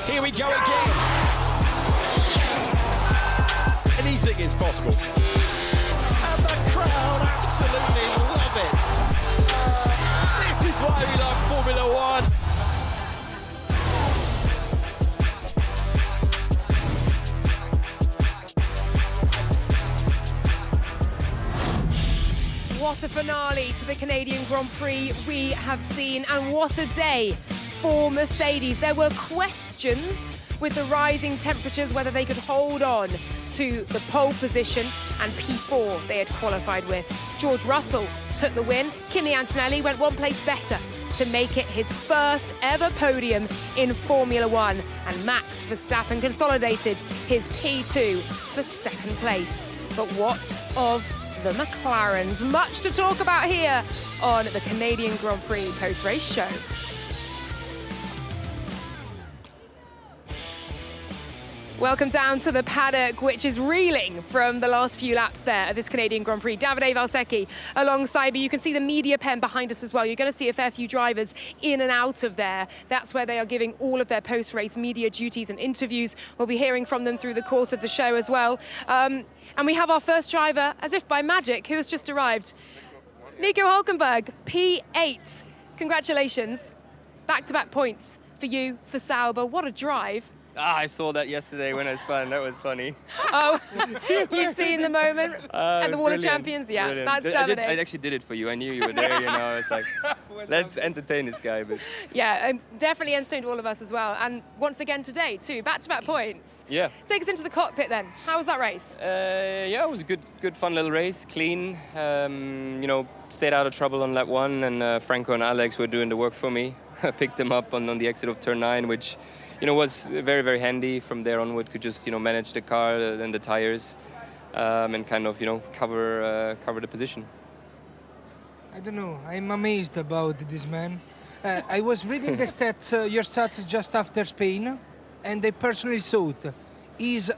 Here we go again. Anything is possible. And the crowd absolutely love it. This is why we love Formula One. What a finale to the Canadian Grand Prix we have seen, and what a day for Mercedes. There were questions with the rising temperatures whether they could hold on to the pole position and P4 they had qualified with. George Russell took the win. Kimi Antonelli went one place better to make it his first ever podium in Formula One, and Max Verstappen consolidated his P2 for second place. But what of the McLarens? Much to talk about here on the Canadian Grand Prix post-race show. Welcome down to the paddock, which is reeling from the last few laps there of this Canadian Grand Prix. Davide Valsecchi alongside me. You can see the media pen behind us as well. You're going to see a fair few drivers in and out of there. That's where they are giving all of their post-race media duties and interviews. We'll be hearing from them through the course of the show as well. And we have our first driver, as if by magic, who has just arrived. Nico Hülkenberg, P8. Congratulations. Back-to-back points for you, for Sauber. What a drive. I saw that yesterday when I spun. That was funny. Oh, you've seen the moment at the Wall of Champions? Yeah, brilliant. That's Davide. I actually did it for you. I knew you were there, you know. It's like, let's entertain this guy. But yeah, definitely entertained all of us as well. And once again today, too, back-to-back points. Yeah. Take us into the cockpit then. How was that race? Yeah, it was a good, fun little race. Clean. You know, stayed out of trouble on lap 1, and Franco and Alex were doing the work for me. I picked them up on the exit of turn 9, which, you know, was very, very handy. From there onward, could just, you know, manage the car and the tires, and kind of, you know, cover the position. I don't know. I'm amazed about this man. I was reading the stats, your stats just after Spain, and I personally thought is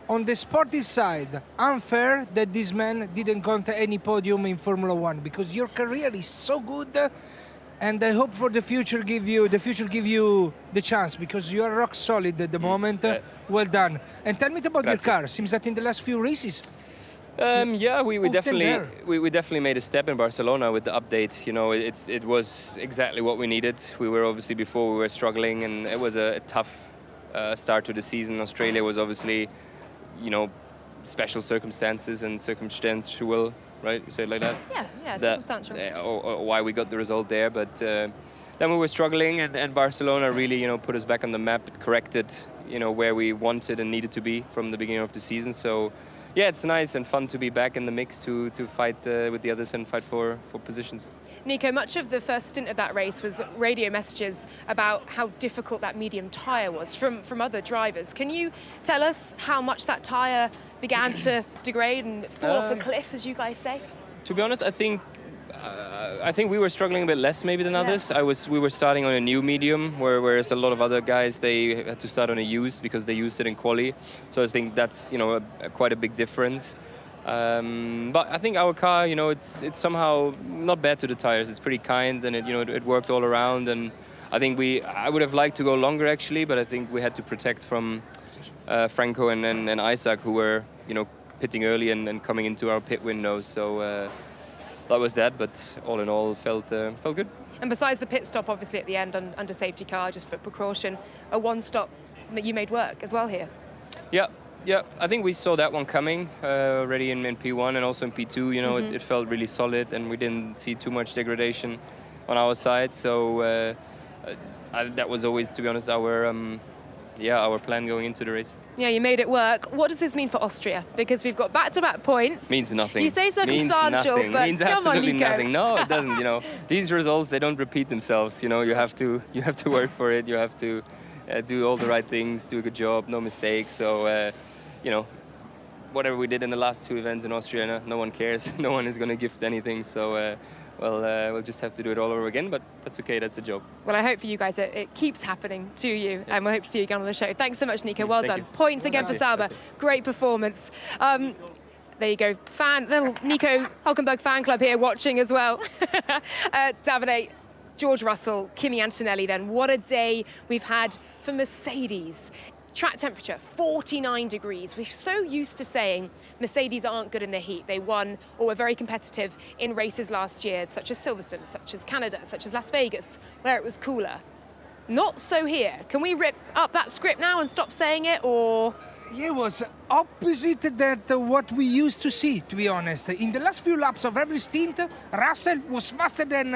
on the sportive side unfair that this man didn't got any podium in Formula One, because your career is so good. And I hope for the future give you the chance, because you are rock solid at the moment. Well done. And tell me about your car. Seems that in the last few races. Yeah, we definitely made a step in Barcelona with the update. You know, it was exactly what we needed. We were obviously before we were struggling, and it was a tough start to the season. Australia was obviously, you know, special circumstances and circumstantial. Right, you say it like that? Yeah, circumstantial. Or why we got the result there, but then we were struggling, and Barcelona really, you know, put us back on the map. It corrected, you know, where we wanted and needed to be from the beginning of the season. So, yeah, it's nice and fun to be back in the mix to fight with the others and fight for positions. Nico, much of the first stint of that race was radio messages about how difficult that medium tyre was from other drivers. Can you tell us how much that tyre began to degrade and fall off a cliff, as you guys say? To be honest, I think we were struggling a bit less maybe than others. We were starting on a new medium, whereas a lot of other guys, they had to start on a used because they used it in quali. So I think that's, you know, quite a big difference. But I think our car, you know, it's somehow not bad to the tires. It's pretty kind, and it worked all around. And I think I would have liked to go longer actually, but I think we had to protect from Franco and Isaac, who were, you know, pitting early and coming into our pit window. So that was that. But all in all, felt good. And besides the pit stop, obviously at the end under safety car, just for precaution, a one stop that you made work as well here. Yeah, I think we saw that one coming already in P1 and also in P2. You know, it felt really solid, and we didn't see too much degradation on our side. So that was always, to be honest, our plan going into the race. Yeah, you made it work. What does this mean for Austria? Because we've got back-to-back points. Means nothing. You say circumstantial, but means come absolutely on, Nico. nothing. No, it doesn't. You know, these results, they don't repeat themselves. You know, you have to work for it. You have to do all the right things, do a good job, no mistakes. So, you know, whatever we did in the last 2 events in Austria, no one cares. No one is going to gift anything. So, we'll just have to do it all over again, but that's okay, that's the job. Well, I hope for you guys it keeps happening to you, and we'll hope to see you again on the show. Thanks so much, Nico. Well done. Points again for Sauber. Great performance. There you go. Little Nico Hülkenberg fan club here watching as well. Davide, George Russell, Kimi Antonelli then. What a day we've had for Mercedes. Track temperature, 49 degrees. We're so used to saying Mercedes aren't good in the heat. They won or were very competitive in races last year, such as Silverstone, such as Canada, such as Las Vegas, where it was cooler. Not so here. Can we rip up that script now and stop saying it, or...? Yeah, it was opposite that what we used to see, to be honest. In the last few laps of every stint, Russell was faster than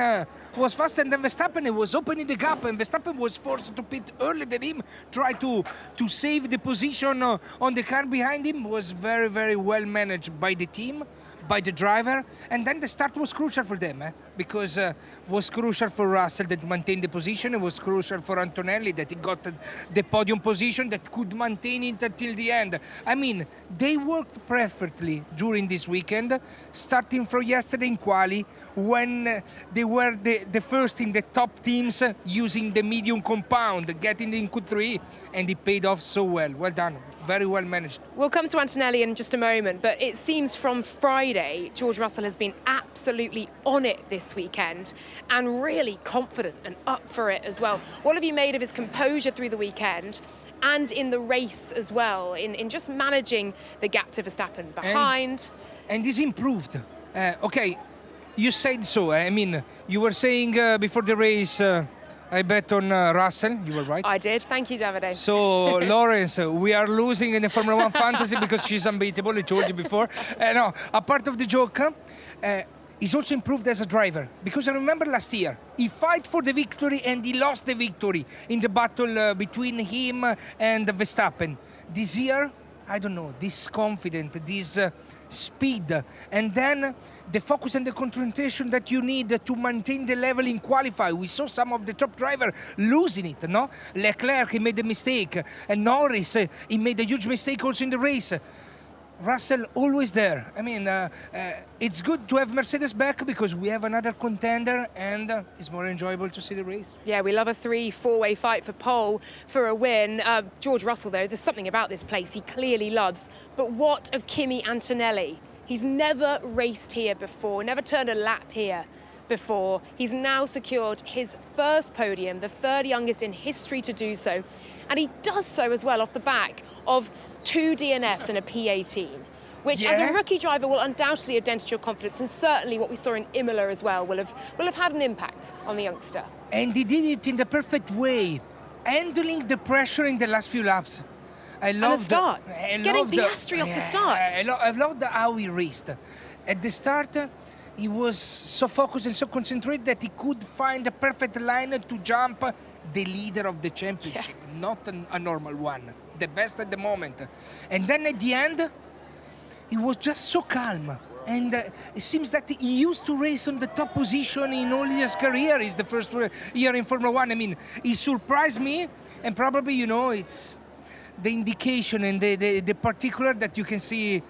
Verstappen. He was opening the gap, and Verstappen was forced to pit earlier than him, try to save the position on the car behind him. Was very, very well managed by the team, by the driver, and then the start was crucial for them, because it was crucial for Russell that maintained the position. It was crucial for Antonelli that he got the podium position, that could maintain it until the end. I mean, they worked perfectly during this weekend, starting from yesterday in quali, when they were the first in the top teams using the medium compound, getting in Q3, and it paid off so well. Well done. Very well managed. We'll come to Antonelli in just a moment, but it seems from Friday, George Russell has been absolutely on it this weekend and really confident and up for it as well. What have you made of his composure through the weekend and in the race as well, in just managing the gap to Verstappen behind? And he's improved. Okay, you said so. I mean, you were saying before the race, I bet on Russell. You were right. I did. Thank you, Davide. So, Lawrence, we are losing in the Formula One fantasy because she's unbeatable. I told you before. No, a part of the joke, he's also improved as a driver. Because I remember last year, he fought for the victory and he lost the victory in the battle between him and Verstappen. This year, I don't know, this confidence, this speed, and then the focus and the concentration that you need to maintain the level in qualify. We saw some of the top drivers losing it, no? Leclerc, he made a mistake, and Norris, he made a huge mistake also in the race. Russell always there. I mean, it's good to have Mercedes back because we have another contender and it's more enjoyable to see the race. Yeah, we love a 3-4-way fight for pole for a win. George Russell, though, there's something about this place he clearly loves. But what of Kimi Antonelli? He's never raced here before, never turned a lap here before. He's now secured his first podium, the third youngest in history to do so. And he does so as well off the back of 2 DNFs and a P18, which as a rookie driver will undoubtedly have dented your confidence, and certainly what we saw in Imola as well will have had an impact on the youngster. And he did it in the perfect way, handling the pressure in the last few laps. I love the start, getting Piastri off the start. I loved how he raced. At the start, he was so focused and so concentrated that he could find the perfect line to jump the leader of the championship, not a normal one, the best at the moment. And then at the end, he was just so calm. And it seems that he used to race on the top position in all his career. It's the first year in Formula One. I mean, he surprised me, and probably, you know, it's the indication and the particular that you can see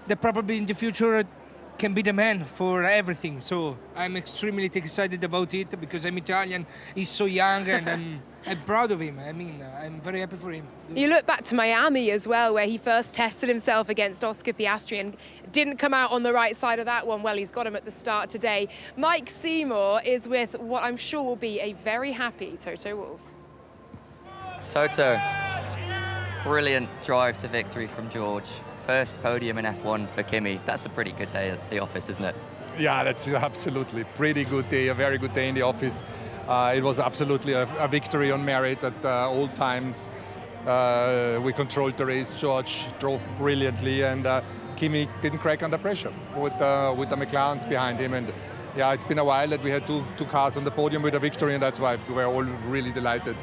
that probably in the future can be the man for everything. So I'm extremely excited about it because I'm Italian, he's so young, and I'm proud of him. I mean, I'm very happy for him. You look back to Miami as well, where he first tested himself against Oscar Piastri and didn't come out on the right side of that one. Well, he's got him at the start today. Mike Seymour is with what I'm sure will be a very happy Toto Wolff. Toto, brilliant drive to victory from George. First podium in F1 for Kimi. That's a pretty good day at the office, isn't it? Yeah, that's absolutely pretty good day, a very good day in the office. It was absolutely a victory on merit at all times. We controlled the race. George drove brilliantly, and Kimi didn't crack under pressure with the McLarens behind him. And yeah, it's been a while that we had two cars on the podium with a victory, and that's why we're all really delighted.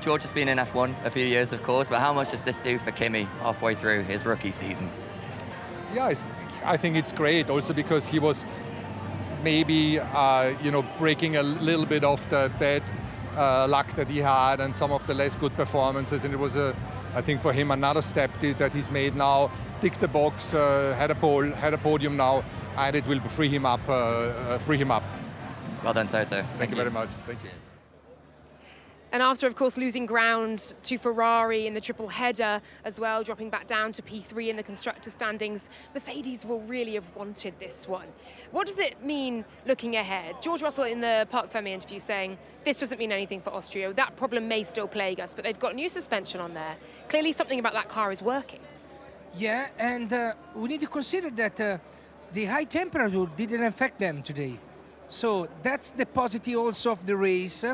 George has been in F1 a few years, of course, but how much does this do for Kimi halfway through his rookie season? Yeah, I think it's great, also because he was maybe, breaking a little bit of the bad luck that he had and some of the less good performances, and it was, I think, for him another step that he's made now. Tick the box, had a podium now, and it will free him up. Well done, Toto. Thank you very much. Thank you. And after, of course, losing ground to Ferrari in the triple header as well, dropping back down to P3 in the constructor standings, Mercedes will really have wanted this one. What does it mean looking ahead? George Russell in the Parc Fermé interview saying, this doesn't mean anything for Austria. That problem may still plague us, but they've got new suspension on there. Clearly something about that car is working. Yeah, and we need to consider that the high temperature didn't affect them today. So that's the positive also of the race.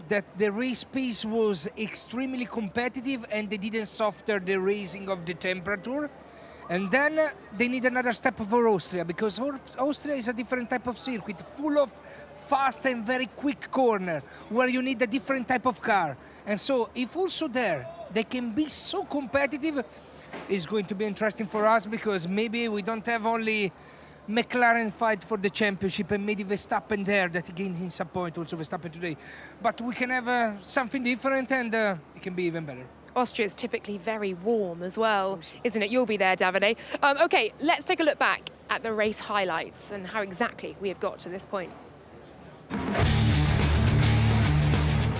That the race pace was extremely competitive and they didn't soften the raising of the temperature. And then they need another step for Austria, because Austria is a different type of circuit, full of fast and very quick corner, where you need a different type of car. And so if also there they can be so competitive, it's going to be interesting for us, because maybe we don't have only McLaren fight for the championship and maybe Verstappen there, that gained in some point, also Verstappen today. But we can have something different, and it can be even better. Austria's typically very warm as well, isn't it? You'll be there, Davide. Okay, let's take a look back at the race highlights and how exactly we have got to this point.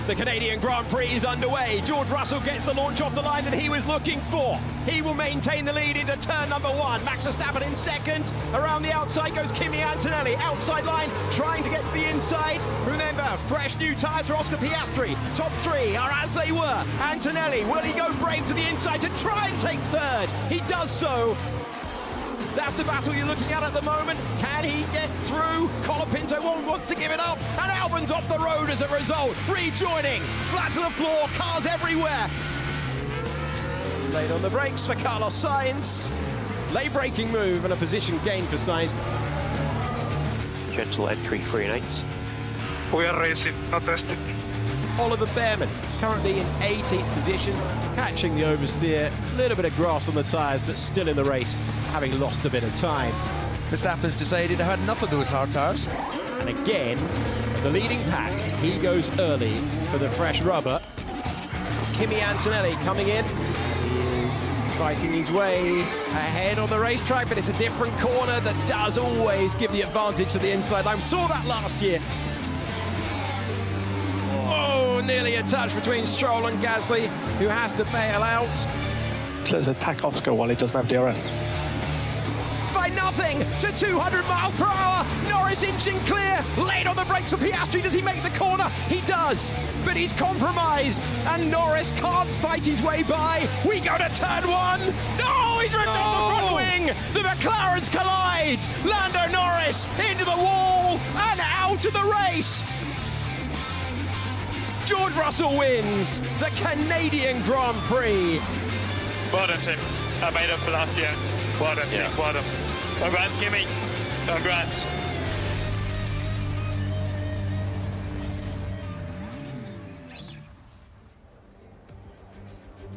The Canadian Grand Prix is underway. George Russell gets the launch off the line that he was looking for. He will maintain the lead into turn number 1. Max Verstappen in second. Around the outside goes Kimi Antonelli. Outside line, trying to get to the inside. Remember, fresh new tyres for Oscar Piastri. Top 3 are as they were. Antonelli, will he go brave to the inside to try and take third? He does so. That's the battle you're looking at the moment. Can he get through? Colapinto won't want to give it up. And Albon's off the road as a result. Rejoining. Flat to the floor. Cars everywhere. Late on the brakes for Carlos Sainz. Late braking move and a position gain for Sainz. Gentle entry, 3/8. We are racing, not testing. Oliver Behrman, currently in 18th position, catching the oversteer. A little bit of grass on the tyres, but still in the race, having lost a bit of time. Verstappen's decided I had enough of those hard tyres. And again, the leading pack, he goes early for the fresh rubber. Kimi Antonelli coming in. He is fighting his way ahead on the racetrack, but it's a different corner that does always give the advantage to the inside line. We saw that last year. Oh, nearly a touch between Stroll and Gasly, who has to bail out. Let's attack Oscar while he doesn't have DRS. By nothing to 200 miles per hour. Norris inching clear. Late on the brakes for Piastri. Does he make the corner? He does, but he's compromised, and Norris can't fight his way by. We go to turn 1. No, he's ripped off the front wing. The McLarens collide. Lando Norris into the wall and out of the race. George Russell wins the Canadian Grand Prix. Well done, Tim. I made up for last year. Well done, Tim. Well done. Congrats, Kimi. Congrats.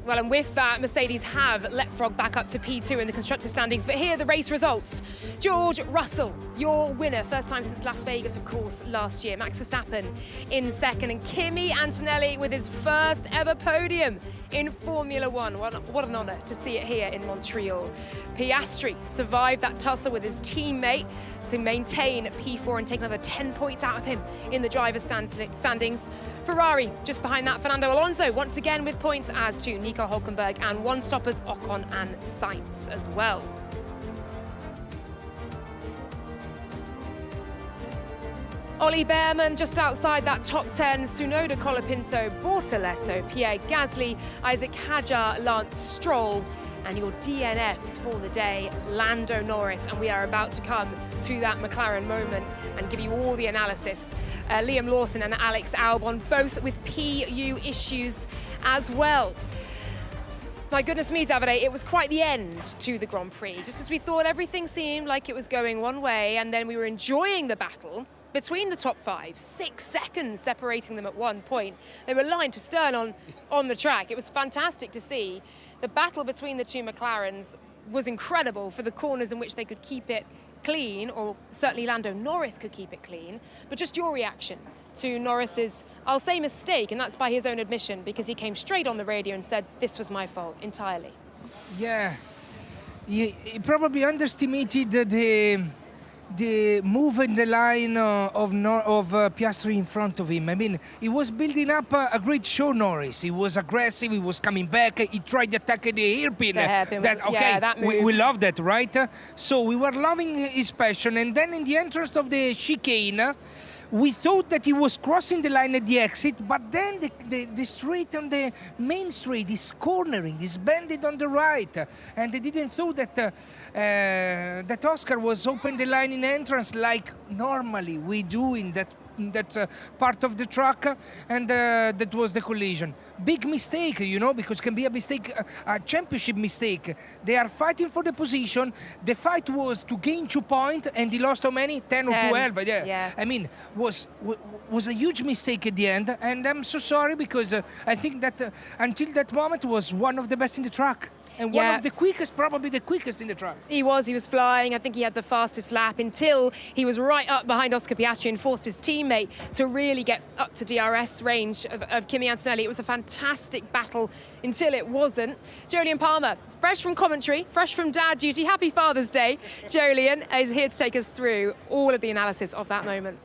Well, and with that, Mercedes have leapfrogged back up to P2 in the constructor standings. But here are the race results. George Russell, your winner, first time since Las Vegas, of course, last year. Max Verstappen in second, and Kimi Antonelli with his first ever podium in Formula One. What an honour to see it here in Montreal. Piastri survived that tussle with his teammate to maintain P4 and take another 10 points out of him in the driver's standings. Ferrari just behind that, Fernando Alonso once again with points, as to Nico Hülkenberg, and one-stoppers Ocon and Sainz as well. Ollie Behrman just outside that top 10, Tsunoda, Colapinto, Bortoletto, Pierre Gasly, Isaac Hadjar, Lance Stroll, and your DNFs for the day, Lando Norris. And we are about to come to that McLaren moment and give you all the analysis. Liam Lawson and Alex Albon, both with PU issues as well. My goodness me, Davide, it was quite the end to the Grand Prix. Just as we thought, everything seemed like it was going one way, and then we were enjoying the battle between the top 5, 6 seconds separating them at one point. They were line to stern on the track. It was fantastic to see. The battle between the two McLarens was incredible for the corners in which they could keep it clean, or certainly Lando Norris could keep it clean. But just your reaction to Norris's, I'll say, mistake, and that's by his own admission, because he came straight on the radio and said, this was my fault entirely. Yeah, he probably underestimated the move in the line of Piastri in front of him. I mean, he was building up a great show, Norris. He was aggressive, he was coming back, he tried to attack the hairpin. That move. We love that, right? So we were loving his passion, and then in the entrance of the chicane, we thought that he was crossing the line at the exit, but then the straight on the main straight is cornering, is bended on the right, and they didn't thought that that Oscar was open the line in entrance like normally we do in that part of the track, and that was the collision. Big mistake, you know, because it can be a mistake, a championship mistake. They are fighting for the position. The fight was to gain 2 points, and he lost how many? 10 or 12. Yeah. I mean, was a huge mistake at the end, and I'm so sorry because I think that until that moment was one of the best in the track. And one of the quickest, probably the quickest in the track. He was flying. I think he had the fastest lap until he was right up behind Oscar Piastri and forced his teammate to really get up to DRS range of Kimi Antonelli. It was a fantastic battle until it wasn't. Jolyon Palmer, fresh from commentary, fresh from dad duty. Happy Father's Day. Jolyon is here to take us through all of the analysis of that moment.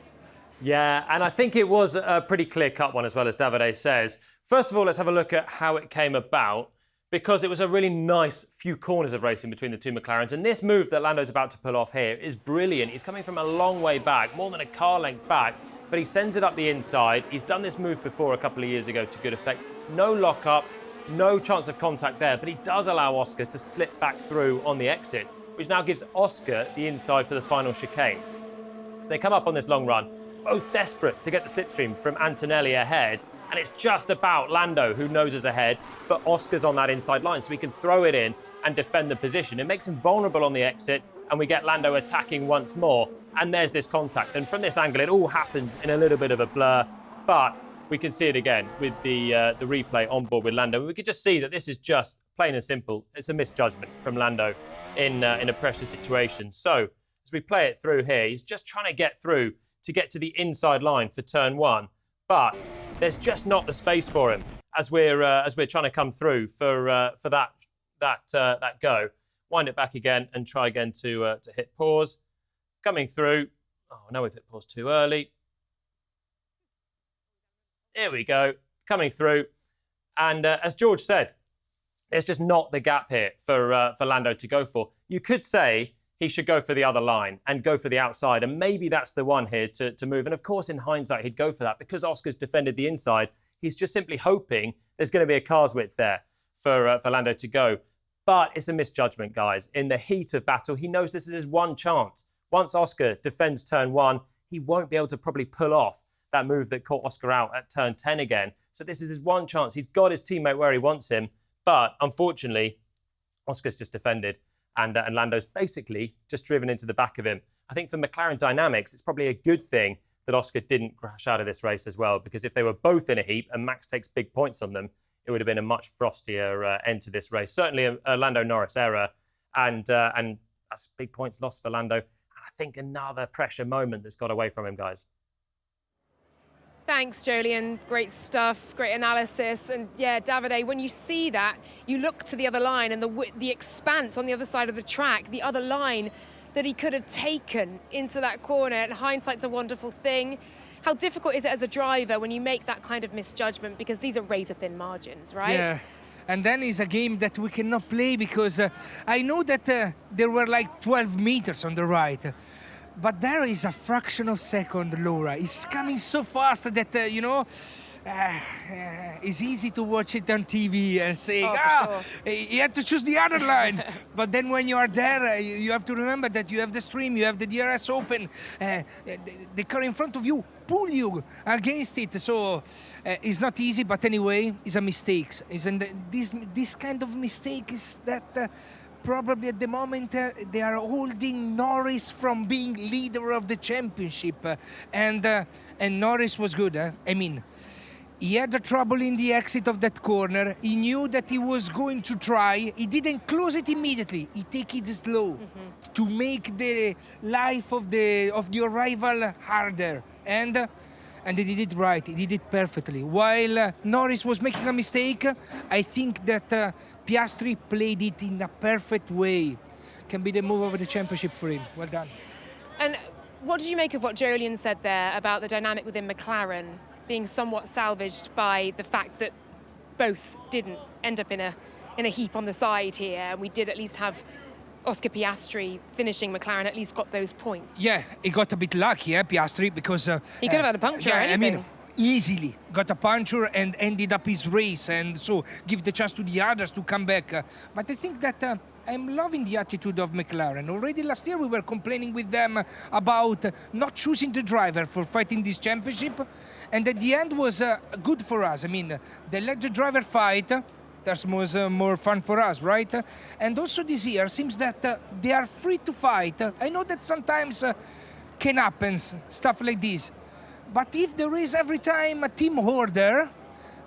Yeah, and I think it was a pretty clear-cut one as well, as Davide says. First of all, let's have a look at how it came about, because it was a really nice few corners of racing between the two McLarens. And this move that Lando's about to pull off here is brilliant. He's coming from a long way back, more than a car length back, but he sends it up the inside. He's done this move before a couple of years ago to good effect. No lock-up, no chance of contact there, but he does allow Oscar to slip back through on the exit, which now gives Oscar the inside for the final chicane. So they come up on this long run, both desperate to get the slipstream from Antonelli ahead, and it's just about Lando who noses ahead, but Oscar's on that inside line, so he can throw it in and defend the position. It makes him vulnerable on the exit, and we get Lando attacking once more, and there's this contact. And from this angle, it all happens in a little bit of a blur, but we can see it again with the replay on board with Lando. We could just see that this is just plain and simple. It's a misjudgment from Lando in a pressure situation. So as we play it through here, he's just trying to get through to get to the inside line for turn one, but there's just not the space for him as we're trying to come through for that go. Wind it back again and try again to hit pause. Coming through. Oh, no, we've hit pause too early. Here we go. Coming through. And as George said, there's just not the gap here for Lando to go for. You could say he should go for the other line and go for the outside, and maybe that's the one here to move. And of course, in hindsight, he'd go for that because Oscar's defended the inside. He's just simply hoping there's going to be a car's width there for Lando to go. But it's a misjudgment, guys. In the heat of battle, he knows this is his one chance. Once Oscar defends turn one, he won't be able to probably pull off that move that caught Oscar out at turn 10 again. So this is his one chance. He's got his teammate where he wants him. But unfortunately, Oscar's just defended. And Lando's basically just driven into the back of him. I think for McLaren Dynamics, it's probably a good thing that Oscar didn't crash out of this race as well, because if they were both in a heap and Max takes big points on them, it would have been a much frostier end to this race. Certainly a Lando Norris error, and that's big points lost for Lando. And I think another pressure moment that's got away from him, guys. Thanks, Jolyon. Great stuff, great analysis. And yeah, Davide, when you see that, you look to the other line and the expanse on the other side of the track, the other line that he could have taken into that corner. And hindsight's a wonderful thing. How difficult is it as a driver when you make that kind of misjudgment? Because these are razor-thin margins, right? Yeah. And then it's a game that we cannot play because I know that there were like 12 meters on the right. But there is a fraction of second, Laura. It's coming so fast that, it's easy to watch it on TV and say, sure. You have to choose the other line. But then when you are there, you have to remember that you have the stream, you have the DRS open. The car in front of you pull you against it. So it's not easy, but anyway, it's a mistake. This kind of mistake is that... probably at the moment they are holding Norris from being leader of the championship, and Norris was good. I mean, he had the trouble in the exit of that corner. He knew that he was going to try. He didn't close it immediately. He take it slow to make the life of the arrival harder, and he did it right. He did it perfectly. While Norris was making a mistake, I think that Piastri played it in a perfect way. Can be the move of the championship for him. Well done. And what did you make of what Jolyon said there about the dynamic within McLaren being somewhat salvaged by the fact that both didn't end up in a heap on the side here, and we did at least have Oscar Piastri finishing McLaren, at least got those points? Yeah, he got a bit lucky, Piastri, because... he could have had a puncture or anything. I mean, easily got a puncture and ended up his race, and so give the chance to the others to come back. But I think that I'm loving the attitude of McLaren. Already last year we were complaining with them about not choosing the driver for fighting this championship, and at the end was good for us. I mean, they let the driver fight. That was more fun for us, right? And also this year seems that they are free to fight. I know that sometimes can happen, stuff like this. But if there is every time a team order,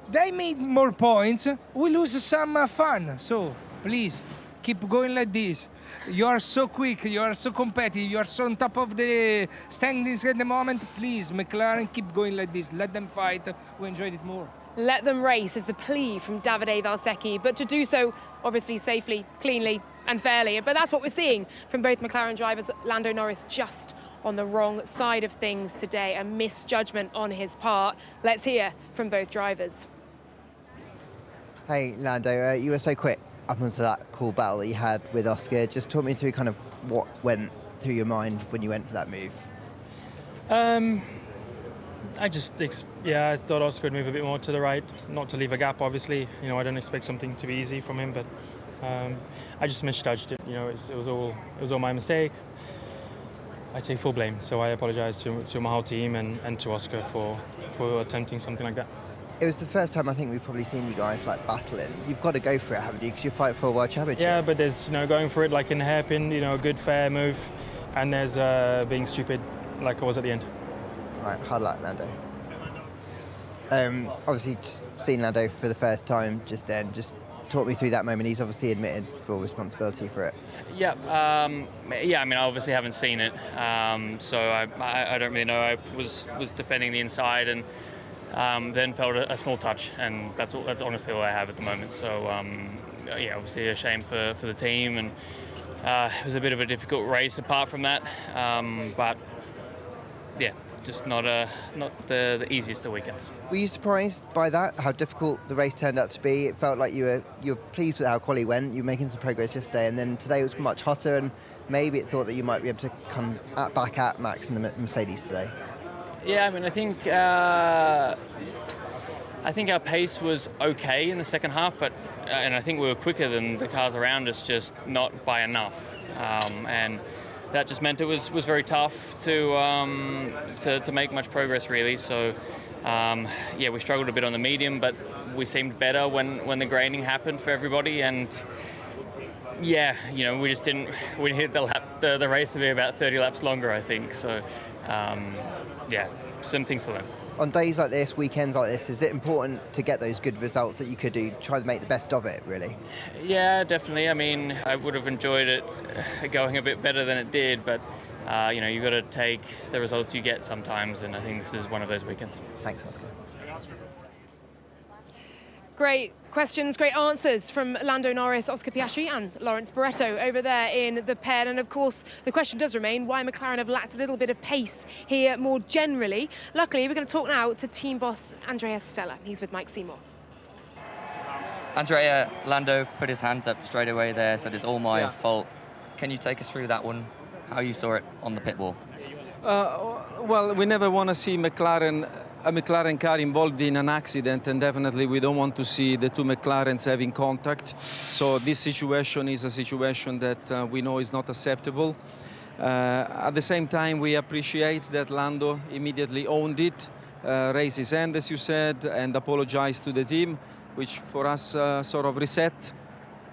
they made more points, we lose some fun. So please, keep going like this. You are so quick, you are so competitive, you are so on top of the standings at the moment. Please, McLaren, keep going like this. Let them fight. We enjoyed it more. Let them race is the plea from Davide Valsecchi, but to do so, obviously, safely, cleanly and fairly. But that's what we're seeing from both McLaren drivers. Lando Norris just on the wrong side of things today, a misjudgment on his part. Let's hear from both drivers. Hey, Lando, you were so quick up onto that cool battle that you had with Oscar. Just talk me through kind of what went through your mind when you went for that move. I thought Oscar would move a bit more to the right, not to leave a gap, obviously. You know, I don't expect something to be easy from him, but I just misjudged it. You know, it was all my mistake. I take full blame, so I apologise to my whole team and to Oscar for attempting something like that. It was the first time I think we've probably seen you guys like battling. You've got to go for it, haven't you? Because you fight for a world championship. Yeah, but there's going for it like in a hairpin, a good fair move, and there's being stupid like I was at the end. Right, hard luck, Lando. Obviously, just seeing Lando for the first time just then, just talk me through that moment. He's obviously admitted full responsibility for it. Yeah, I mean, I obviously haven't seen it, so I don't really know. I was defending the inside and then felt a small touch, and that's honestly all I have at the moment. So obviously a shame for the team, and it was a bit of a difficult race apart from that, but yeah, just not the easiest of weekends. Were you surprised by that, how difficult the race turned out to be? It felt like you were pleased with how quali went. You were making some progress yesterday, and then today was much hotter, and maybe it thought that you might be able to come back at Max and the Mercedes today. Yeah, I mean, I think our pace was okay in the second half, but and I think we were quicker than the cars around us, just not by enough, and that just meant it was very tough to make much progress, really. So we struggled a bit on the medium, but we seemed better when the graining happened for everybody, and we just didn't. We needed the race to be about 30 laps longer, I think. So some things to learn. On days like this, weekends like this, is it important to get those good results that you could do, try to make the best of it, really? Yeah, definitely. I mean, I would have enjoyed it going a bit better than it did, but you've got to take the results you get sometimes, and I think this is one of those weekends. Thanks, Oscar. Great questions, great answers from Lando Norris, Oscar Piastri and Lawrence Barretto over there in the pen. And of course, the question does remain why McLaren have lacked a little bit of pace here more generally. Luckily, we're going to talk now to team boss Andrea Stella. He's with Mike Seymour. Andrea, Lando put his hands up straight away there, said it's all my fault. Can you take us through that one, how you saw it on the pit wall? Well, we never want to see a McLaren car involved in an accident, and definitely we don't want to see the two McLarens having contact. So this situation is a situation that we know is not acceptable. At the same time, we appreciate that Lando immediately owned it, raised his hand, as you said, and apologized to the team, which for us sort of reset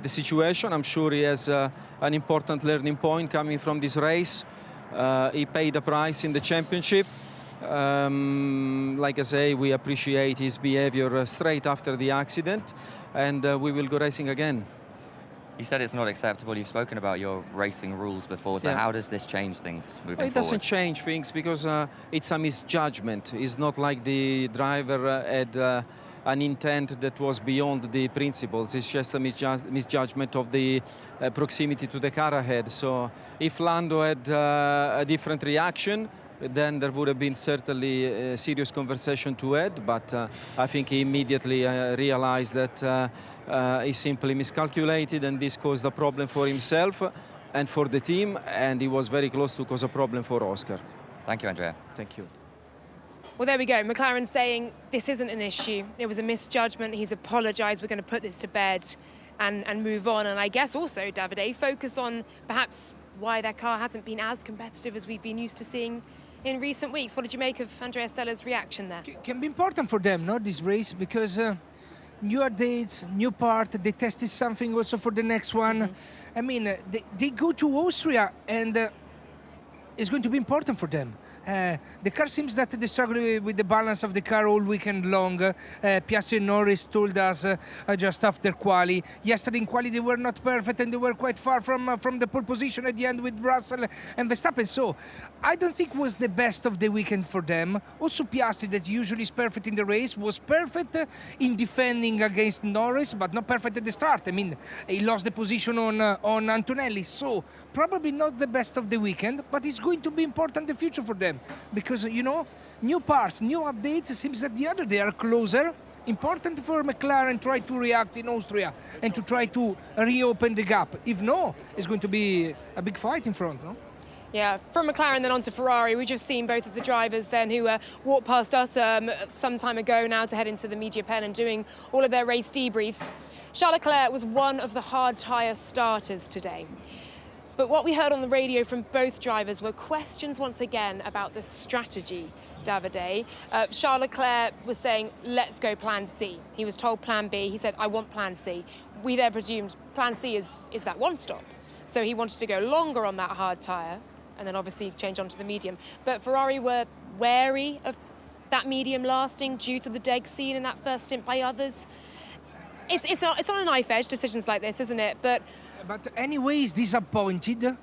the situation. I'm sure he has an important learning point coming from this race. He paid a price in the championship. Like I say, we appreciate his behavior straight after the accident, and we will go racing again. You said it's not acceptable. You've spoken about your racing rules before, so how does this change things moving forward? It doesn't change things because it's a misjudgment. It's not like the driver had an intent that was beyond the principles. It's just a misjudgment of the proximity to the car ahead. So if Lando had a different reaction, then there would have been certainly a serious conversation to add, but I think he immediately realized that he simply miscalculated, and this caused a problem for himself and for the team, and he was very close to cause a problem for Oscar. Thank you, Andrea. Thank you. Well, there we go. McLaren saying this isn't an issue. It was a misjudgment. He's apologised. We're going to put this to bed and move on. And I guess also, Davide, focus on perhaps why their car hasn't been as competitive as we've been used to seeing in recent weeks. What did you make of Andrea Stella's reaction there? It can be important for them, not this race, because new updates, new part, they tested something also for the next one. I mean, they go to Austria, and it's going to be important for them. The car seems that they struggle with the balance of the car all weekend long. Piastri and Norris told us just after quali. Yesterday in quali they were not perfect, and they were quite far from the pole position at the end with Russell and Verstappen. So I don't think it was the best of the weekend for them. Also Piastri, that usually is perfect in the race, was perfect in defending against Norris, but not perfect at the start. I mean, he lost the position on Antonelli. So probably not the best of the weekend, but it's going to be important in the future for them. Because, you know, new parts, new updates, it seems that the other day are closer. Important for McLaren try to react in Austria and to try to reopen the gap. If no, it's going to be a big fight in front, no? Yeah, from McLaren then on to Ferrari. We've just seen both of the drivers then who walked past us some time ago now to head into the media pen and doing all of their race debriefs. Charles Leclerc was one of the hard tyre starters today. But what we heard on the radio from both drivers were questions once again about the strategy, Davide. Charles Leclerc was saying, let's go plan C. He was told plan B. He said, I want plan C. We then presumed plan C is that one stop. So he wanted to go longer on that hard tyre and then obviously change onto the medium. But Ferrari were wary of that medium lasting due to the deg seen in that first stint by others. It's on a knife edge, decisions like this, isn't it? But anyways, disappointed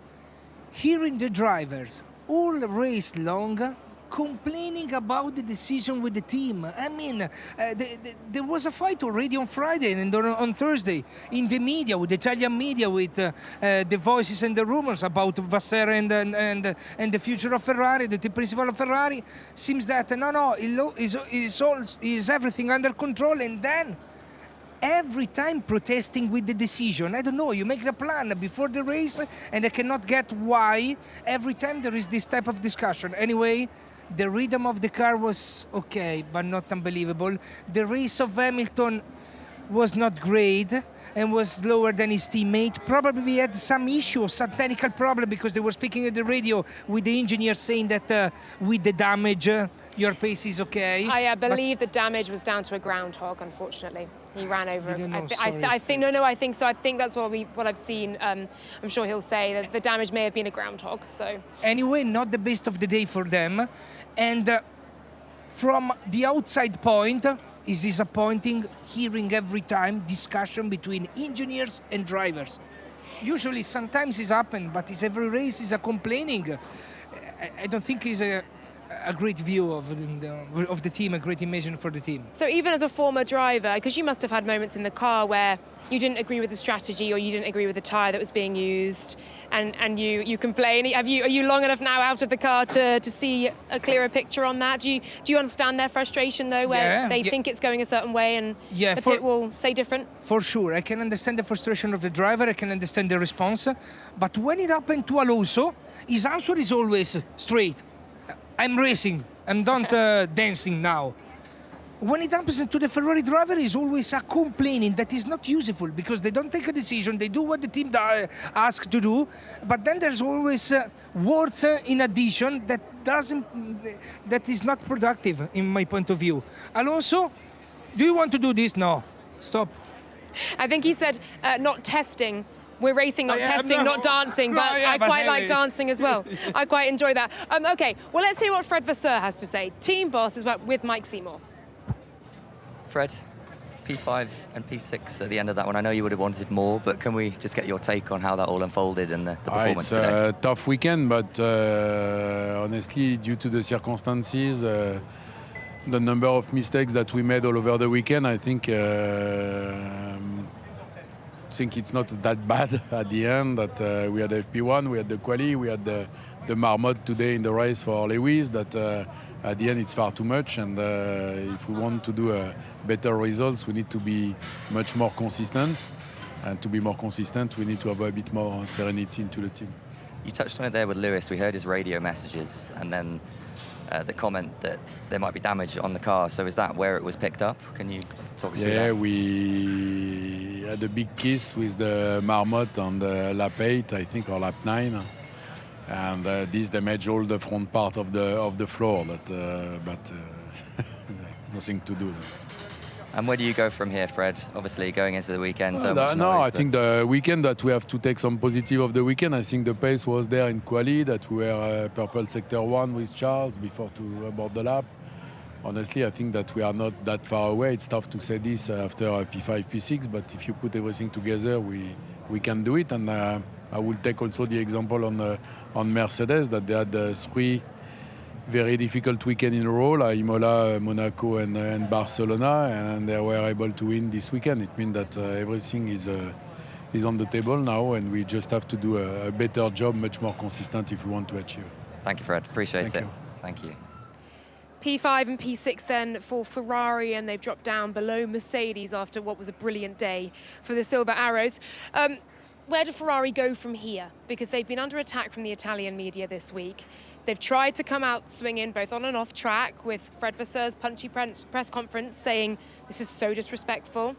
hearing the drivers all race long complaining about the decision with the team. I mean, there was a fight already on Friday and on Thursday in the media, with the Italian media, with the voices and the rumors about Vasseur and the future of Ferrari, the team principal of Ferrari. Seems that is everything under control, and then every time protesting with the decision. I don't know, you make the plan before the race and I cannot get why every time there is this type of discussion. Anyway, the rhythm of the car was okay, but not unbelievable. The race of Hamilton was not great and was slower than his teammate. Probably had some issues, some technical problem, because they were speaking at the radio with the engineer saying that with the damage, your pace is okay. I believe the damage was down to a groundhog, unfortunately. He ran over. I think so. I think that's what I've seen. I'm sure he'll say that the damage may have been a groundhog. So anyway, not the best of the day for them, and from the outside point, is disappointing hearing every time discussion between engineers and drivers. Usually, sometimes it's happened, but it's every race is a complaining. I don't think it's a great view of the team, a great image for the team. So even as a former driver, because you must have had moments in the car where you didn't agree with the strategy or you didn't agree with the tyre that was being used, and you complain. Are you long enough now out of the car to see a clearer picture on that? Do you understand their frustration though, where they think it's going a certain way and the pit will say different? For sure, I can understand the frustration of the driver. I can understand the response, but when it happened to Alonso, his answer is always straight. I'm racing, I'm not dancing now. When it happens to the Ferrari driver, is always a complaining that is not useful, because they don't take a decision, they do what the team asks to do, but then there's always words in addition that is not productive in my point of view. Alonso, do you want to do this? No, stop. I think he said not testing. We're racing, not testing, not dancing, but I quite like dancing as well. I quite enjoy that. Okay, well, let's hear what Fred Vasseur has to say. Team boss is with Mike Seymour. Fred, P5 and P6 at the end of that one. I know you would have wanted more, but can we just get your take on how that all unfolded and the performance today? It's a tough weekend, but honestly, due to the circumstances, the number of mistakes that we made all over the weekend, I think it's not that bad at the end. That we had FP1, we had the quali, we had the Marmot today in the race for Lewis. That at the end it's far too much, and if we want to do better results, we need to be much more consistent. And to be more consistent, we need to have a bit more serenity into the team. You touched on it there with Lewis. We heard his radio messages, and then the comment that there might be damage on the car. So is that where it was picked up? Can you talk us through that? Yeah, we had a big kiss with the Marmot on the lap 8, I think, or lap 9. And this damaged all the front part of the floor, but nothing to do. And where do you go from here, Fred? Obviously, going into the weekend, so No, much noise, I think the weekend that we have to take some positive of the weekend. I think the pace was there in quali, that we were purple sector 1 with Charles before to aboard the lap. Honestly, I think that we are not that far away. It's tough to say this after P5, P6, but if you put everything together, we can do it. And I will take also the example on Mercedes, that they had 3 very difficult weekend in a row, like Imola, Monaco and Barcelona, and they were able to win this weekend. It means that everything is on the table now, and we just have to do a better job, much more consistent if we want to achieve. Thank you, Fred. Appreciate it. Thank you. P5 and P6 then for Ferrari, and they've dropped down below Mercedes after what was a brilliant day for the Silver Arrows. Where do Ferrari go from here? Because they've been under attack from the Italian media this week. They've tried to come out swinging both on and off track, with Fred Vasseur's punchy press conference saying this is so disrespectful.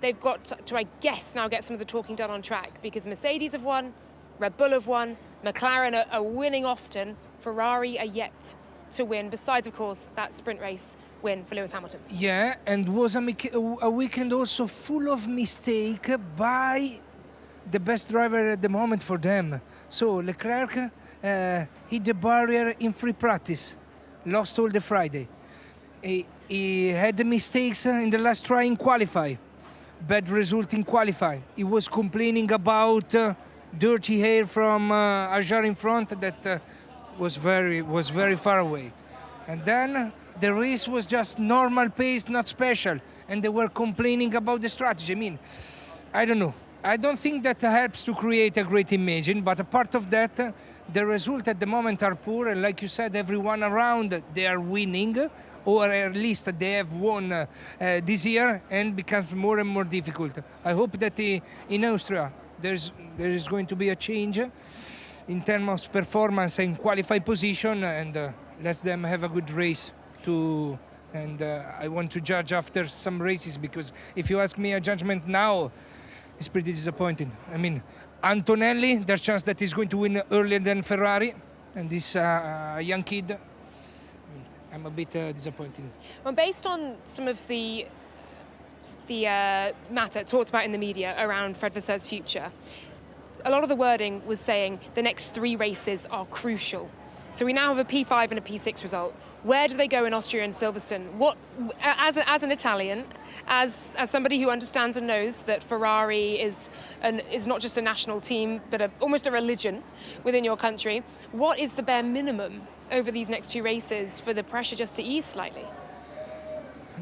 They've got to, I guess, now get some of the talking done on track, because Mercedes have won, Red Bull have won, McLaren are winning often, Ferrari are yet to win, besides, of course, that sprint race win for Lewis Hamilton. Yeah, and was a weekend also full of mistake by the best driver at the moment for them. So Leclerc hit the barrier in free practice, lost all the Friday. He had the mistakes in the last try in qualify, bad result in qualify. He was complaining about dirty hair from Ajar in front that was very far away. And then the race was just normal pace, not special, and they were complaining about the strategy. I mean, I don't know. I don't think that helps to create a great image, but a part of that, the results at the moment are poor, and like you said, everyone around, they are winning, or at least they have won this year, and becomes more and more difficult. I hope that in Austria there is going to be a change in terms of performance and qualified position, and let them have a good race too. And I want to judge after some races, because if you ask me a judgment now, it's pretty disappointing. I mean, Antonelli, there's a chance that he's going to win earlier than Ferrari, and this young kid, I'm a bit disappointed. Well, based on some of the matter talked about in the media around Fred Vasseur's future, a lot of the wording was saying the next 3 races are crucial. So we now have a P5 and a P6 result. Where do they go in Austria and Silverstone? What, as an Italian, as somebody who understands and knows that Ferrari is not just a national team, but almost a religion within your country, what is the bare minimum over these next 2 races for the pressure just to ease slightly?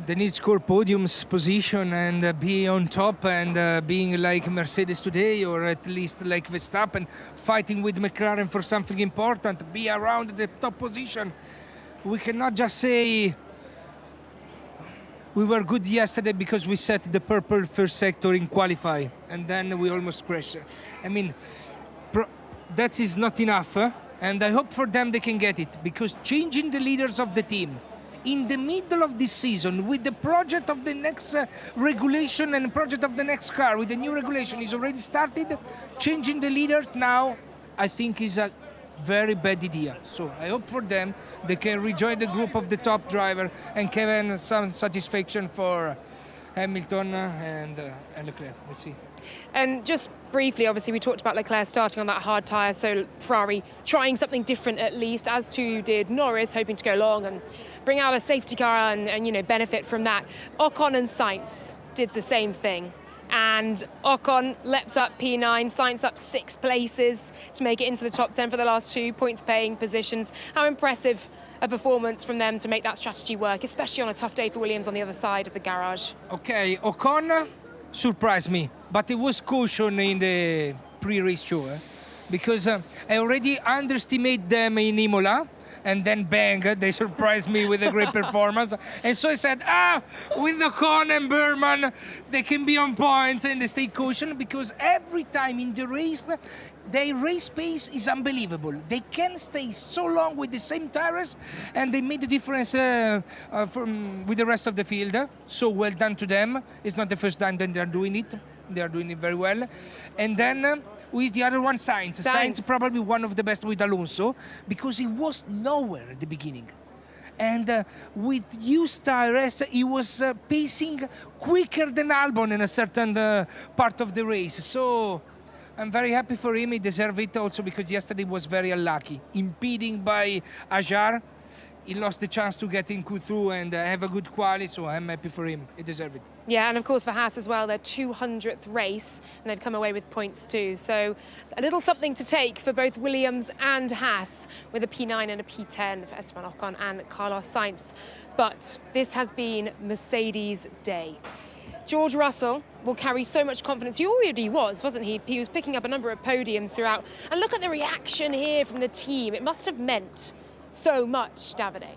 They need to score podiums position and be on top, and being like Mercedes today, or at least like Verstappen, fighting with McLaren for something important, be around the top position. We cannot just say we were good yesterday because we set the purple first sector in qualify, and then we almost crashed. I mean, that is not enough, and I hope for them they can get it, because changing the leaders of the team in the middle of this season, with the project of the next regulation and project of the next car, with the new regulation is already started, changing the leaders now, I think is a very bad idea. So I hope for them they can rejoin the group of the top driver and can have some satisfaction for Hamilton and Leclerc. Let's see. And just briefly, obviously, we talked about Leclerc starting on that hard tyre, so Ferrari trying something different at least, as too did Norris, hoping to go long and bring out a safety car and you know, benefit from that. Ocon and Sainz did the same thing. And Ocon leapt up P9, Sainz up 6 places to make it into the top 10 for the last 2 points-paying positions. How impressive a performance from them to make that strategy work, especially on a tough day for Williams on the other side of the garage. Okay, Ocon surprised me, but it was caution in the pre-race show, because I already underestimated them in Imola, and then bang, they surprised me with a great performance. And so I said, with Ocon and Berman, they can be on points and they stay caution, because every time in the race, their race pace is unbelievable. They can stay so long with the same tires, and they made the difference with the rest of the field. So well done to them. It's not the first time that they're doing it. They are doing it very well. And then who is the other one? Sainz. Sainz probably one of the best with Alonso, because he was nowhere at the beginning. And with used tires, he was pacing quicker than Albon in a certain part of the race. So I'm very happy for him. He deserved it also, because yesterday was very unlucky. Impeding by Ajar, he lost the chance to get in Q2 and have a good quali, so I'm happy for him. He deserved it. Yeah, and of course for Haas as well, their 200th race, and they've come away with points too. So a little something to take for both Williams and Haas, with a P9 and a P10 for Esteban Ocon and Carlos Sainz. But this has been Mercedes' day. George Russell will carry so much confidence. He already wasn't he? He was picking up a number of podiums throughout. And look at the reaction here from the team. It must have meant so much, Davide.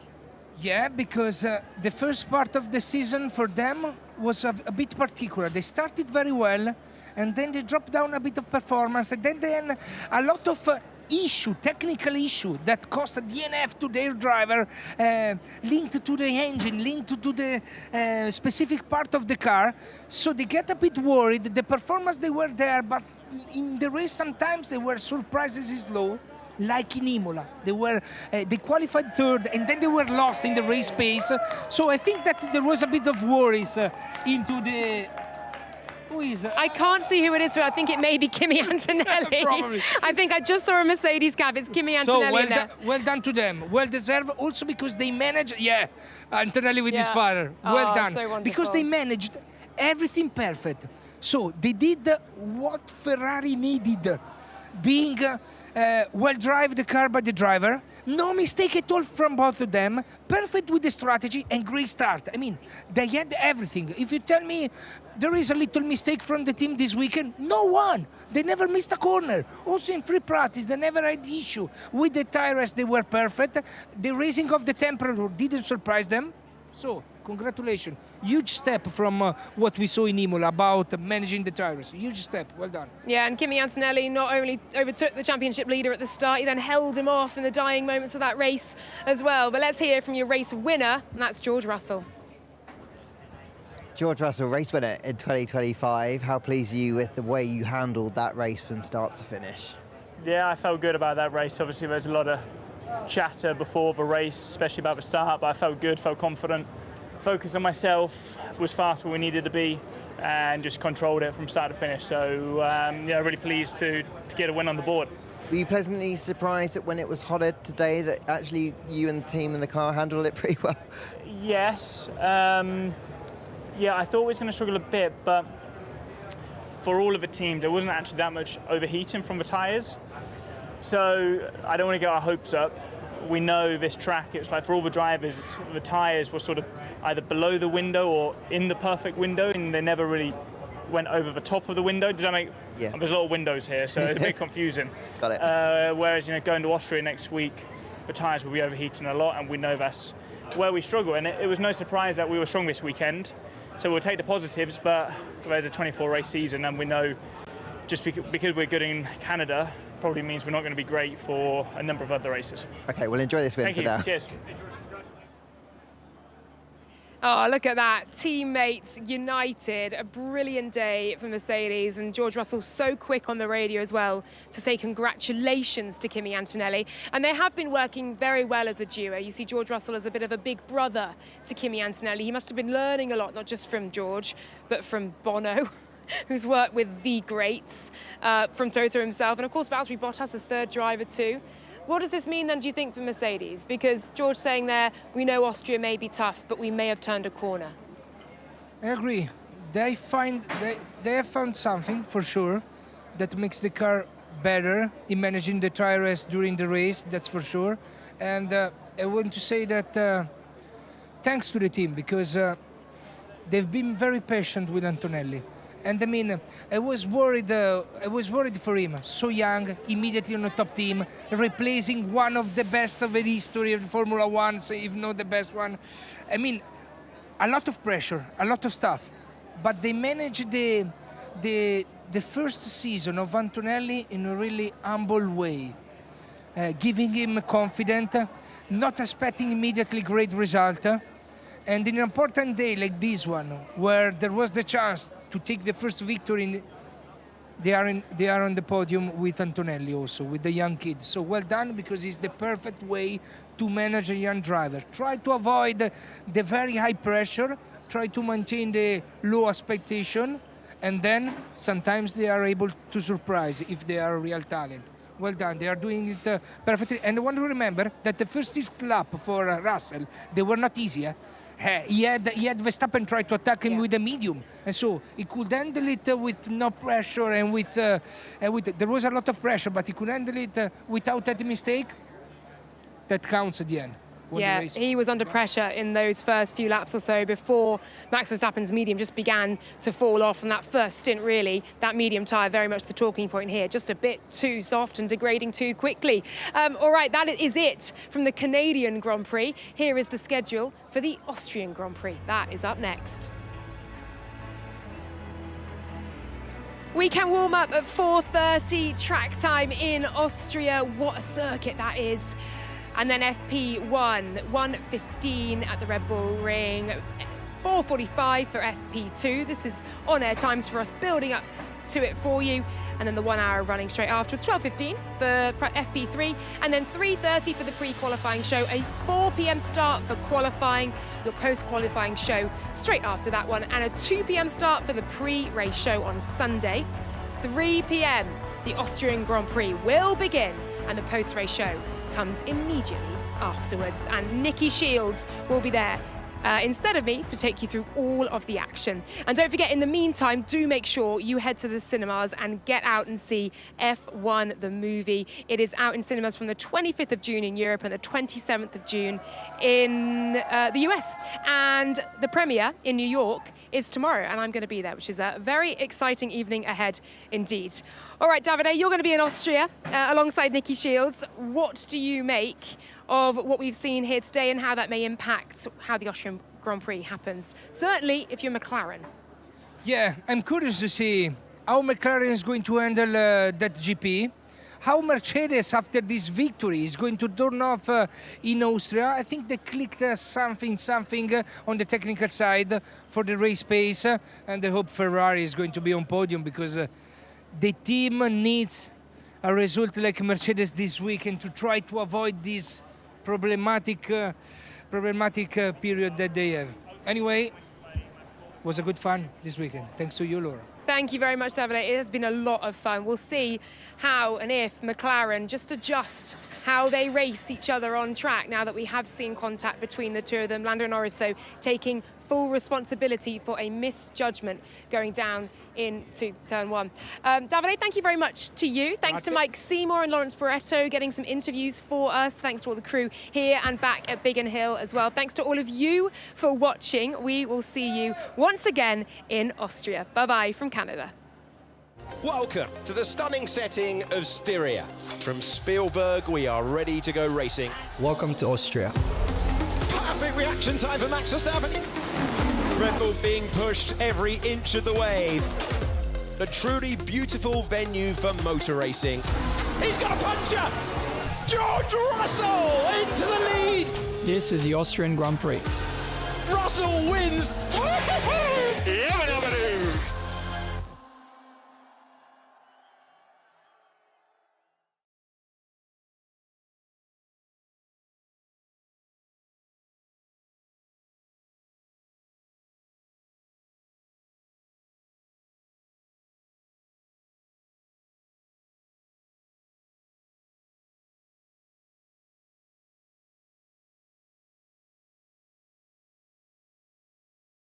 Yeah, because the first part of the season for them was a bit particular. They started very well, and then they dropped down a bit of performance, and then a lot of technical issue that cost a DNF to their driver, linked to the engine, linked to the specific part of the car. So they get a bit worried. The performance, they were there, but in the race sometimes they were surprisingly slow. Like in Imola, they qualified third, and then they were lost in the race pace. So I think that there was a bit of worries into the. Who is? I can't see who it is, but I think it may be Kimi Antonelli. Probably. I think I just saw a Mercedes cab. It's Kimi Antonelli there. Well done to them. Well deserved, also because they managed. Yeah, Antonelli with his fire. Well done. So wonderful. Because they managed everything perfect. So they did what Ferrari needed, being. Well drive the car by the driver, no mistake at all from both of them, perfect with the strategy and great start. I mean, they had everything. If you tell me there is a little mistake from the team this weekend, no one. They never missed a corner. Also in free practice, they never had the issue. With the tires, they were perfect. The raising of the temperature didn't surprise them. So, congratulations. Huge step from what we saw in Imola about managing the tires. Huge step. Well done. Yeah, and Kimi Antonelli not only overtook the championship leader at the start, he then held him off in the dying moments of that race as well. But let's hear from your race winner, and that's George Russell. George Russell, race winner in 2025. How pleased are you with the way you handled that race from start to finish? Yeah, I felt good about that race. Obviously, there's a lot of chatter before the race, especially about the start, but I felt good, felt confident, focused on myself, was fast where we needed to be, and just controlled it from start to finish. So yeah, really pleased to get a win on the board. Were you pleasantly surprised that when it was hotter today that actually you and the team in the car handled it pretty well? Yes. Yeah, I thought we was going to struggle a bit, but for all of the team, there wasn't actually that much overheating from the tyres. So I don't want to get our hopes up. We know this track, it's like for all the drivers, the tyres were sort of either below the window or in the perfect window, and they never really went over the top of the window. Does that make? Yeah. There's a lot of windows here, so it's a bit confusing. Got it. Whereas, going to Austria next week, the tyres will be overheating a lot, and we know that's where we struggle. And it was no surprise that we were strong this weekend. So we'll take the positives, but there's a 24-race season, and we know just because we're good in Canada probably means we're not going to be great for a number of other races. Okay, well, enjoy this win Thank for you. now. Cheers. Oh, look at that. Teammates united. A brilliant day for Mercedes, and George Russell so quick on the radio as well to say congratulations to Kimi Antonelli. And they have been working very well as a duo. You see George Russell as a bit of a big brother to Kimi Antonelli. He must have been learning a lot, not just from George, but from Bono, who's worked with the greats, from Toto himself, and of course Valtteri Bottas as third driver too. What does this mean then, do you think, for Mercedes? Because George saying there, we know Austria may be tough, but we may have turned a corner. I agree. They have found something for sure that makes the car better in managing the tires during the race. That's for sure. And I want to say that thanks to the team, because they've been very patient with Antonelli. And I mean, I was worried for him. So young, immediately on the top team, replacing one of the best of the history of Formula One, if not the best one. I mean, a lot of pressure, a lot of stuff. But they managed the first season of Antonelli in a really humble way, giving him confidence, not expecting immediately great result. And in an important day like this one, where there was the chance to take the first victory, they are on the podium with Antonelli also, with the young kid. So well done, because it's the perfect way to manage a young driver. Try to avoid the very high pressure, try to maintain the low expectation, and then sometimes they are able to surprise if they are a real talent. Well done, they are doing it perfectly. And I want to remember that the first 6 laps for Russell, they were not easy. He had Verstappen try to attack him with a medium, and so he could handle it with no pressure and with there was a lot of pressure, but he could handle it without any mistake. That counts at the end. Yeah, he was under pressure in those first few laps or so before Max Verstappen's medium just began to fall off. And that first stint, really, that medium tyre, very much the talking point here, just a bit too soft and degrading too quickly. All right, that is it from the Canadian Grand Prix. Here is the schedule for the Austrian Grand Prix. That is up next. Weekend warm-up at 4:30, track time in Austria. What a circuit that is. And then FP1, 1:15 at the Red Bull Ring, 4:45 for FP2. This is on-air times for us, building up to it for you. And then the 1 hour running straight afterwards, 12:15 for FP3, and then 3:30 for the pre-qualifying show, a 4 p.m. start for qualifying, your post-qualifying show straight after that one, and a 2 p.m. start for the pre-race show on Sunday. 3 p.m. the Austrian Grand Prix will begin, and the post-race show comes immediately afterwards. And Nikki Shields will be there instead of me to take you through all of the action. And don't forget, in the meantime, do make sure you head to the cinemas and get out and see F1 the movie. It is out in cinemas from the 25th of June in Europe and the 27th of June in the US. And the premiere in New York is tomorrow, and I'm going to be there, which is a very exciting evening ahead indeed. All right, Davide, you're going to be in Austria alongside Nikki Shields. What do you make of what we've seen here today and how that may impact how the Austrian Grand Prix happens? Certainly, if you're McLaren. Yeah, I'm curious to see how McLaren is going to handle that GP. How Mercedes, after this victory, is going to turn off in Austria. I think they clicked something on the technical side for the race pace, and I hope Ferrari is going to be on podium, because the team needs a result like Mercedes this weekend to try to avoid this problematic period that they have. Anyway, it was a good fun this weekend. Thanks to you, Laura. Thank you very much, Davide. It has been a lot of fun. We'll see how and if McLaren just adjust how they race each other on track now that we have seen contact between the two of them. Lando Norris, though, taking full responsibility for a misjudgment going down into turn 1. Davide, thank you very much to you. Thanks to Mike Seymour and Lawrence Barretto getting some interviews for us. Thanks to all the crew here and back at Biggin Hill as well. Thanks to all of you for watching. We will see you once again in Austria. Bye-bye from Canada. Welcome to the stunning setting of Styria. From Spielberg, we are ready to go racing. Welcome to Austria. Perfect reaction time for Max Verstappen. Red Bull being pushed every inch of the way. A truly beautiful venue for motor racing. He's got a puncher! George Russell into the lead! This is the Austrian Grand Prix. Russell wins!